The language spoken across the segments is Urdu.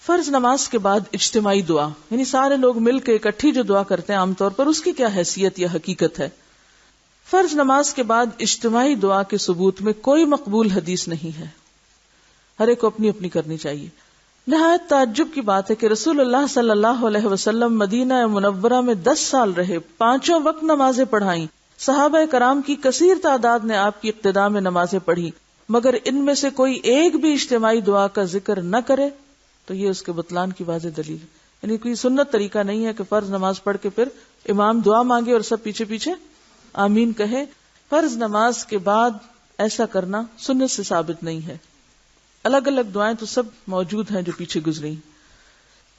فرض نماز کے بعد اجتماعی دعا، یعنی سارے لوگ مل کے اکٹھی جو دعا کرتے ہیں عام طور پر، اس کی کیا حیثیت یا حقیقت ہے؟ فرض نماز کے بعد اجتماعی دعا کے ثبوت میں کوئی مقبول حدیث نہیں ہے، ہر ایک کو اپنی اپنی کرنی چاہیے۔ نہایت تعجب کی بات ہے کہ رسول اللہ صلی اللہ علیہ وسلم مدینہ منورہ میں 10 سال رہے، 5 وقت نمازیں پڑھائیں، صحابہ کرام کی کثیر تعداد نے آپ کی اقتداء میں نمازیں پڑھی، مگر ان میں سے کوئی ایک بھی اجتماعی دعا کا ذکر نہ کرے تو یہ اس کے بطلان کی واضح دلیل ہے۔ یعنی کوئی سنت طریقہ نہیں ہے کہ فرض نماز پڑھ کے پھر امام دعا مانگے اور سب پیچھے پیچھے آمین کہے۔ فرض نماز کے بعد ایسا کرنا سنت سے ثابت نہیں ہے۔ الگ الگ دعائیں تو سب موجود ہیں جو پیچھے گزری۔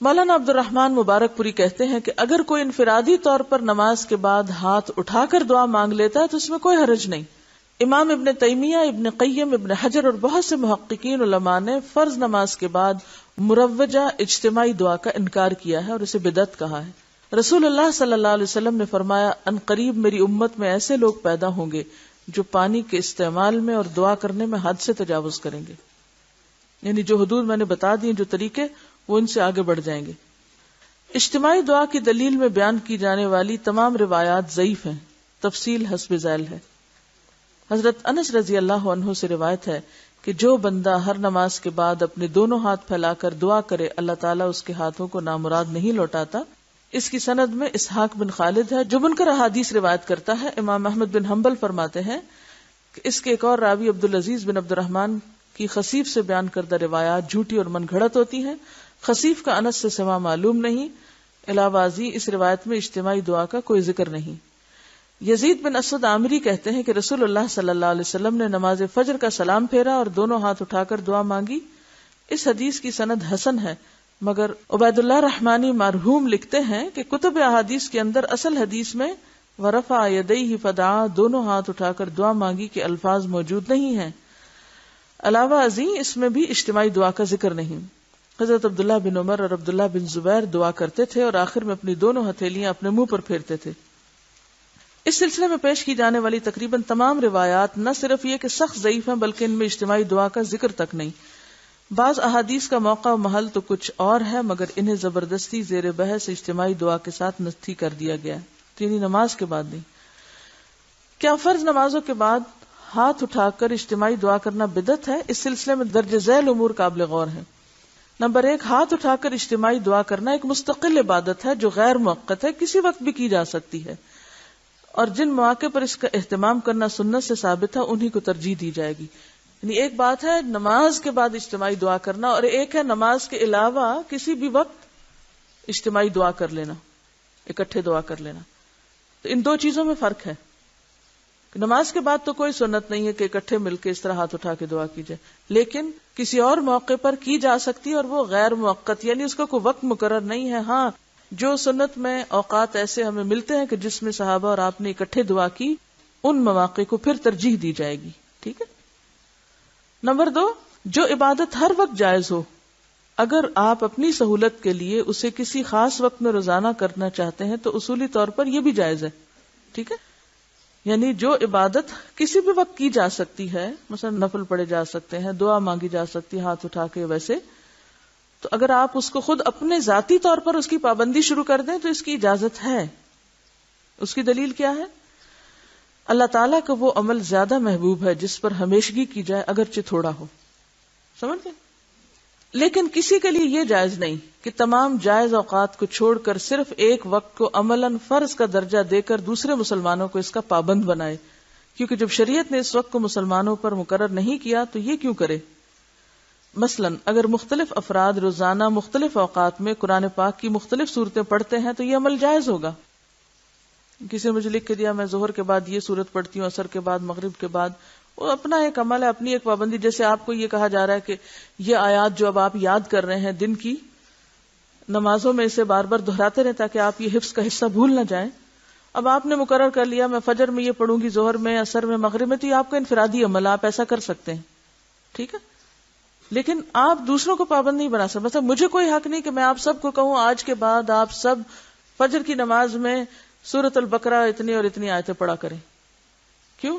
مولانا عبد الرحمن مبارک پوری کہتے ہیں کہ اگر کوئی انفرادی طور پر نماز کے بعد ہاتھ اٹھا کر دعا مانگ لیتا ہے تو اس میں کوئی حرج نہیں۔ امام ابن تیمیہ، ابن قیم، ابن حجر اور بہت سے محققین علماء نے فرض نماز کے بعد مروجہ اجتماعی دعا کا انکار کیا ہے اور اسے بدعت کہا ہے۔ رسول اللہ صلی اللہ علیہ وسلم نے فرمایا، ان قریب میری امت میں ایسے لوگ پیدا ہوں گے جو پانی کے استعمال میں اور دعا کرنے میں حد سے تجاوز کریں گے، یعنی جو حدود میں نے بتا دی، جو طریقے، وہ ان سے آگے بڑھ جائیں گے۔ اجتماعی دعا کی دلیل میں بیان کی جانے والی تمام روایات ضعیف ہیں، تفصیل حسب ذیل ہے۔ حضرت انس رضی اللہ عنہ سے روایت ہے کہ جو بندہ ہر نماز کے بعد اپنے دونوں ہاتھ پھیلا کر دعا کرے، اللہ تعالیٰ اس کے ہاتھوں کو نامراد نہیں لوٹاتا۔ اس کی سند میں اسحاق بن خالد ہے جو منکر احادیث روایت کرتا ہے۔ امام احمد بن حنبل فرماتے ہیں کہ اس کے ایک اور راوی عبدالعزیز بن عبد الرحمن کی خصیف سے بیان کردہ روایات جھوٹی اور من گھڑت ہوتی ہیں۔ خصیف کا انس سے سوا معلوم نہیں، علاوہ ازیں اس روایت میں اجتماعی دعا کا کوئی ذکر نہیں۔ یزید بن اسود عامری کہتے ہیں کہ رسول اللہ صلی اللہ علیہ وسلم نے نماز فجر کا سلام پھیرا اور دونوں ہاتھ اٹھا کر دعا مانگی۔ اس حدیث کی سند حسن ہے، مگر عبید اللہ رحمانی مرحوم لکھتے ہیں کہ کتب احادیث کے اندر اصل حدیث میں ورفع یدیہ فدعا، دونوں ہاتھ اٹھا کر دعا مانگی کے الفاظ موجود نہیں ہیں۔ علاوہ ازیں اس میں بھی اجتماعی دعا کا ذکر نہیں۔ حضرت عبداللہ بن عمر اور عبداللہ بن زبیر دعا کرتے تھے اور آخر میں اپنی دونوں ہتھیلیاں اپنے منہ پر پھیرتے تھے۔ اس سلسلے میں پیش کی جانے والی تقریباً تمام روایات نہ صرف یہ کہ سخت ضعیف ہیں بلکہ ان میں اجتماعی دعا کا ذکر تک نہیں۔ بعض احادیث کا موقع و محل تو کچھ اور ہے، مگر انہیں زبردستی زیر بحث اجتماعی دعا کے ساتھ نتھی کر دیا گیا ہے، یعنی نماز کے بعد نہیں۔ کیا فرض نمازوں کے بعد ہاتھ اٹھا کر اجتماعی دعا کرنا بدعت ہے؟ اس سلسلے میں درج ذیل امور قابل غور ہیں۔ نمبر 1، ہاتھ اٹھا کر اجتماعی دعا کرنا ایک مستقل عبادت ہے جو غیر موقت ہے، کسی وقت بھی کی جا سکتی ہے، اور جن مواقع پر اس کا اہتمام کرنا سنت سے ثابت ہے انہی کو ترجیح دی جائے گی۔ یعنی ایک بات ہے نماز کے بعد اجتماعی دعا کرنا، اور ایک ہے نماز کے علاوہ کسی بھی وقت اجتماعی دعا کر لینا، اکٹھے دعا کر لینا۔ تو ان دو چیزوں میں فرق ہے۔ نماز کے بعد تو کوئی سنت نہیں ہے کہ اکٹھے مل کے اس طرح ہاتھ اٹھا کے دعا کی جائے، لیکن کسی اور موقع پر کی جا سکتی ہے، اور وہ غیر موقت، یعنی اس کا کوئی وقت مقرر نہیں ہے۔ ہاں، جو سنت میں اوقات ایسے ہمیں ملتے ہیں کہ جس میں صحابہ اور آپ نے اکٹھے دعا کی، ان مواقع کو پھر ترجیح دی جائے گی۔ ٹھیک ہے۔ نمبر 2، جو عبادت ہر وقت جائز ہو، اگر آپ اپنی سہولت کے لیے اسے کسی خاص وقت میں روزانہ کرنا چاہتے ہیں تو اصولی طور پر یہ بھی جائز ہے۔ ٹھیک ہے، یعنی جو عبادت کسی بھی وقت کی جا سکتی ہے، مثلا نفل پڑھے جا سکتے ہیں، دعا مانگی جا سکتی ہے ہاتھ اٹھا کے، ویسے تو اگر آپ اس کو خود اپنے ذاتی طور پر اس کی پابندی شروع کر دیں تو اس کی اجازت ہے۔ اس کی دلیل کیا ہے؟ اللہ تعالیٰ کا وہ عمل زیادہ محبوب ہے جس پر ہمیشگی کی جائے اگرچہ تھوڑا ہو، سمجھ گئے؟ لیکن کسی کے لیے یہ جائز نہیں کہ تمام جائز اوقات کو چھوڑ کر صرف ایک وقت کو عملاً فرض کا درجہ دے کر دوسرے مسلمانوں کو اس کا پابند بنائے، کیونکہ جب شریعت نے اس وقت کو مسلمانوں پر مقرر نہیں کیا تو یہ کیوں کرے؟ مثلاً اگر مختلف افراد روزانہ مختلف اوقات میں قرآن پاک کی مختلف صورتیں پڑھتے ہیں تو یہ عمل جائز ہوگا۔ کسی نے مجھے لکھ کے دیا میں ظہر کے بعد یہ صورت پڑھتی ہوں، عصر کے بعد، مغرب کے بعد، وہ اپنا ایک عمل ہے، اپنی ایک پابندی۔ جیسے آپ کو یہ کہا جا رہا ہے کہ یہ آیات جو اب آپ یاد کر رہے ہیں دن کی نمازوں میں اسے بار بار دہراتے رہیں تاکہ آپ یہ حفظ کا حصہ بھول نہ جائیں۔ اب آپ نے مقرر کر لیا میں فجر میں یہ پڑھوں گی، ظہر میں، عصر میں، مغرب میں، تو یہ آپ کا انفرادی عمل، آپ ایسا کر سکتے ہیں، ٹھیک ہے، لیکن آپ دوسروں کو پابند نہیں بنا سکتے۔ مثلا مجھے کوئی حق نہیں کہ میں آپ سب کو کہوں آج کے بعد آپ سب فجر کی نماز میں سورۃ البقرہ اتنی اور اتنی آیتیں پڑھا کریں۔ کیوں؟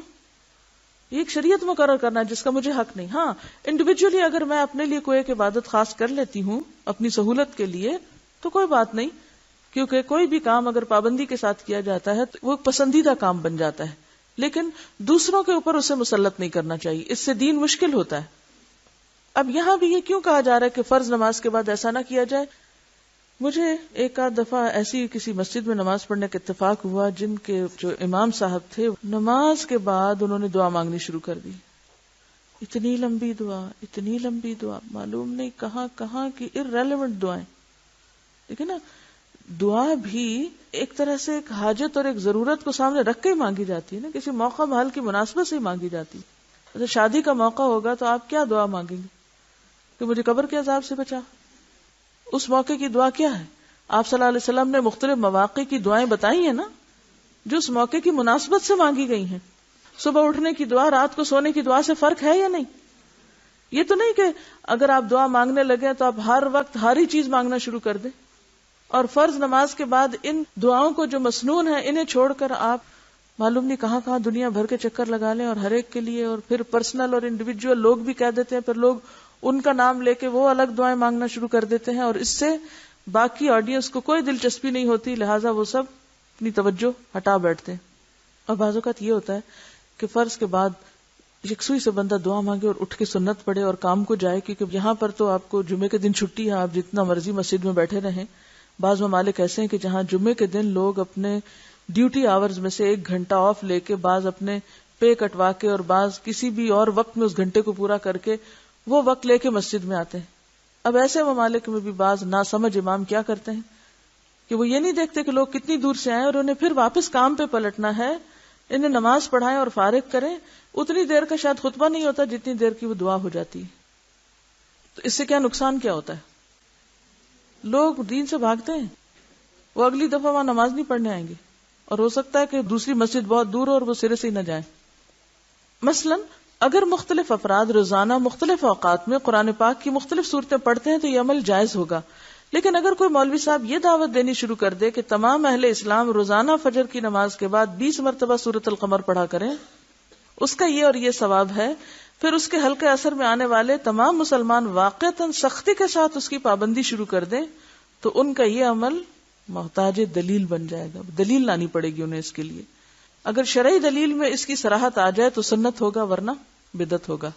یہ ایک شریعت مقرر کرنا ہے جس کا مجھے حق نہیں. ہاں انڈیویجولی اگر میں اپنے لیے کوئی ایک عبادت خاص کر لیتی ہوں اپنی سہولت کے لیے تو کوئی بات نہیں، کیونکہ کوئی بھی کام اگر پابندی کے ساتھ کیا جاتا ہے تو وہ پسندیدہ کام بن جاتا ہے، لیکن دوسروں کے اوپر اسے مسلط نہیں کرنا چاہیے، اس سے دین مشکل ہوتا ہے. اب یہاں بھی یہ کیوں کہا جا رہا ہے کہ فرض نماز کے بعد ایسا نہ کیا جائے؟ مجھے ایک آدھ دفعہ ایسی کسی مسجد میں نماز پڑھنے کا اتفاق ہوا جن کے جو امام صاحب تھے نماز کے بعد انہوں نے دعا مانگنی شروع کر دی. اتنی لمبی دعا، معلوم نہیں کہاں کہاں کی irrelevant دعائیں. دیکھیں نا، دعا بھی ایک طرح سے ایک حاجت اور ایک ضرورت کو سامنے رکھ کے ہی مانگی جاتی ہے نا، کسی موقع بحال کی مناسبت سے ہی مانگی جاتی. اگر شادی کا موقع ہوگا تو آپ کیا دعا مانگیں گے کہ مجھے قبر کے عذاب سے بچا؟ اس موقع کی دعا کیا ہے؟ آپ صلی اللہ علیہ وسلم نے مختلف مواقع کی دعائیں بتائی ہیں نا جو اس موقع کی مناسبت سے مانگی گئی ہیں. صبح اٹھنے کی دعا رات کو سونے کی دعا سے فرق ہے یا نہیں؟ یہ تو نہیں کہ اگر آپ دعا مانگنے لگے تو آپ ہر وقت ہر ہی چیز مانگنا شروع کر دیں، اور فرض نماز کے بعد ان دعاؤں کو جو مسنون ہے انہیں چھوڑ کر آپ معلوم نہیں کہاں کہاں دنیا بھر کے چکر لگا لیں اور ہر ایک کے لیے، اور پھر پرسنل اور انڈیویجول لوگ بھی کہہ دیتے ہیں، پھر لوگ ان کا نام لے کے وہ الگ دعائیں مانگنا شروع کر دیتے ہیں، اور اس سے باقی آڈینس کو کوئی دلچسپی نہیں ہوتی، لہٰذا وہ سب اپنی توجہ ہٹا بیٹھتے ہیں. اور بعض اوقات یہ ہوتا ہے کہ فرض کے بعد یکسوئی سے بندہ دعا مانگے اور اٹھ کے سنت پڑھے اور کام کو جائے، کیونکہ یہاں پر تو آپ کو جمعے کے دن چھٹی ہے، آپ جتنا مرضی مسجد میں بیٹھے رہیں. بعض ممالک ایسے ہیں کہ جہاں جمعے کے دن لوگ اپنے ڈیوٹی آورز میں سے 1 گھنٹہ آف لے کے، بعض اپنے پے کٹوا کے اور بعض کسی بھی اور وقت میں اس گھنٹے کو پورا کر کے وہ وقت لے کے مسجد میں آتے ہیں. اب ایسے ممالک میں بھی بعض ناسمجھ امام کیا کرتے ہیں کہ وہ یہ نہیں دیکھتے کہ لوگ کتنی دور سے آئے اور انہیں پھر واپس کام پہ پلٹنا ہے، انہیں نماز پڑھائیں اور فارغ کریں. اتنی دیر کا شاید خطبہ نہیں ہوتا جتنی دیر کی وہ دعا ہو جاتی ہے. تو اس سے کیا نقصان کیا ہوتا ہے؟ لوگ دین سے بھاگتے ہیں، وہ اگلی دفعہ وہاں نماز نہیں پڑھنے آئیں گے، اور ہو سکتا ہے کہ دوسری مسجد بہت دور ہو اور وہ سرے سے ہی نہ جائیں. مثلا اگر مختلف افراد روزانہ مختلف اوقات میں قرآن پاک کی مختلف صورتیں پڑھتے ہیں تو یہ عمل جائز ہوگا. لیکن اگر کوئی مولوی صاحب یہ دعوت دینی شروع کر دے کہ تمام اہل اسلام روزانہ فجر کی نماز کے بعد 20 مرتبہ سورۃ القمر پڑھا کریں، اس کا یہ اور یہ ثواب ہے، پھر اس کے حلقے اثر میں آنے والے تمام مسلمان واقعتاً سختی کے ساتھ اس کی پابندی شروع کر دیں، تو ان کا یہ عمل محتاج دلیل بن جائے گا. دلیل لانی پڑے گی انہیں اس کے لیے. اگر شرعی دلیل میں اس کی صراحت آ جائے تو سنت ہوگا، ورنہ بدعت ہوگا.